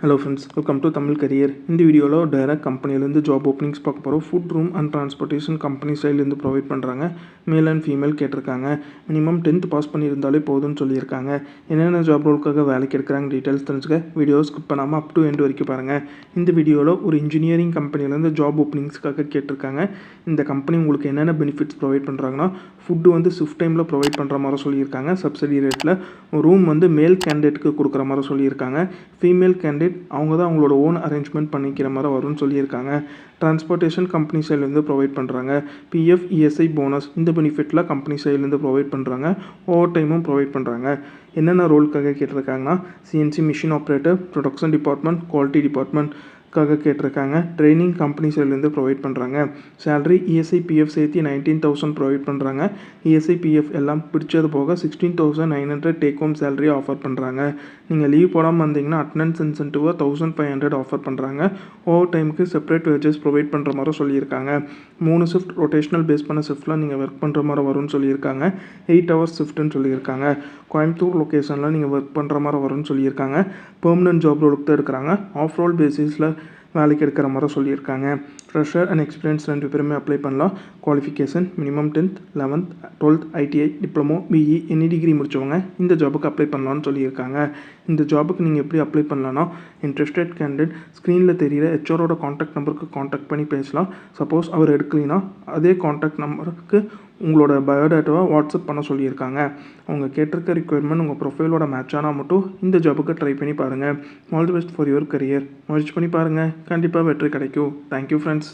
Hello friends, welcome to Tamil Career. இந்த வீடியோல direct கம்பெனிலேருந்து ஜாப் ஓப்பனிங்ஸ் பார்க்க போகிறோம். Food room and transportation company சைட்லேருந்து ப்ரொவைட் பண்ணுறாங்க. மேல் அண்ட் ஃபீமேல் கேட்டிருக்காங்க. மினிமம் 10th பாஸ் பண்ணியிருந்தாலே போதும்னு சொல்லியிருக்காங்க. என்னென்ன ஜாப் ரோலுக்காக வேலைக்கு எடுக்கிறாங்க டீட்டெயில்ஸ் தெரிஞ்சுக்க வீடியோ ஸ்கிப் பண்ணாமல் அப் டு எண்ட் வரைக்கும் பாருங்கள். இந்த வீடியோவில் ஒரு இன்ஜினியரிங் கம்பெனிலேருந்து ஜாப் ஓப்பனிங்ஸ்க்காக கேட்டிருக்காங்க. இந்த கம்பெனி உங்களுக்கு என்னென்ன பெனிஃபிட்ஸ் ப்ரொவைட் பண்ணுறாங்கன்னா ஃபுட்டு வந்து ஷிஃப்ட் டைமில் ப்ரொவைட் பண்ணுற மாதிரி சொல்லியிருக்காங்க. சப்சிடி ரேட்டில் ரூம் வந்து மேல் கேண்டிடேட்டுக்கு கொடுக்குற மாதிரி சொல்லியிருக்காங்க. ஃபீமேல் கேண்டிடேட் அவங்க தான் அவங்களோட ஓன் அரேஞ்ச்மெண்ட் பண்ணிக்கிற மாதிரி வரும்னு சொல்லியிருக்காங்க. டிரான்ஸ்போர்ட்டேஷன் கம்பெனி சைட்லேருந்து ப்ரொவைட் பண்ணுறாங்க. பிஎஃப் இஎஸ்ஐ போனஸ் இந்த பெனிஃபிட்டில் கம்பெனி சைட்லேருந்து ப்ரொவைட் பண்ணுறாங்க. ஓவர் டைமும் ப்ரொவைட் பண்ணுறாங்க. என்னென்ன ரோலுக்காக கேட்டிருக்காங்கன்னா CNC machine operator, production department, quality department கேட்டிருக்காங்க. ட்ரைனிங் கம்பெனி சைட்லேருந்து ப்ரொவைட் பண்ணுறாங்க. சேலரி இஎஸ்ஐ பிஎஃப் சேர்த்து 19,000 ப்ரொவைட் பண்ணுறாங்க. இஎஸ்ஐ பிஎஃப் எல்லாம் பிடிச்சது போக 16,900 டேக் ஹோம் சேலரி ஆஃபர் பண்ணுறாங்க. நீங்கள் லீவ் போடாமல் வந்தீங்கன்னா அட்டண்டன்ஸ் இன்சென்டிவாக 1,500 ஆஃபர் பண்ணுறாங்க. ஓவர் டைமுக்கு செப்பரேட் வேஜஸ் ப்ரொவைட் பண்ணுற மாதிரி சொல்லியிருக்காங்க. 3 ஷிஃப்ட் ரொட்டேஷனல் பேஸ் பண்ண ஷிஃப்ட்டில் நீங்கள் ஒர்க் பண்ணுற மாதிரி வரும்னு சொல்லியிருக்காங்க. 8 hours ஷிஃப்ட்டுன்னு சொல்லியிருக்காங்க. கோயம்புத்தூர் லொக்கேஷனில் நீங்கள் ஒர்க் பண்ணுற மாதிரி வரும்னு சொல்லியிருக்காங்க. பெர்மனன்ட் ஜாப் ரோலுக்கு தான் எடுக்கிறாங்க. ஆஃப் ரோல் பேசிஸில் வேலைக்கு எடுக்கிற மாதிரி சொல்லியிருக்காங்க. ஃப்ரெஷர் அண்ட் எக்ஸ்பீரியன்ஸ் 2 பேருமே அப்ளை பண்ணலாம். Qualification minimum 10th, 11th, 12th, ITI, diploma, BE any degree முடித்தவங்க இந்த ஜாபுக்கு அப்ளை பண்ணலான்னு சொல்லியிருக்காங்க. இந்த ஜாபுக்கு நீங்கள் எப்படி அப்ளை பண்ணலான்னா இன்ட்ரெஸ்டட் கேண்டிடேட் ஸ்க்ரீனில் தெரிகிற ஹெச்ஆரோட காண்டாக்ட் நம்பருக்கு காண்டாக்ட் பண்ணி பேசலாம். சப்போஸ் அவர் எடுக்கலைன்னா அதே காண்டாக்ட் நம்பருக்கு உங்களோட பயோடேட்டாவை வாட்ஸ்அப் பண்ண சொல்லியிருக்காங்க. அவங்க கேட்டிருக்க ரிக்குயர்மெண்ட் உங்கள் ப்ரொஃபைலோட மேட்ச் ஆனால் மட்டும் இந்த ஜாபுக்கு ட்ரை பண்ணி பாருங்கள். All the best for your career. முயற்சி பண்ணி பாருங்கள், கண்டிப்பாக வெற்றி கிடைக்கும். Thank you friends.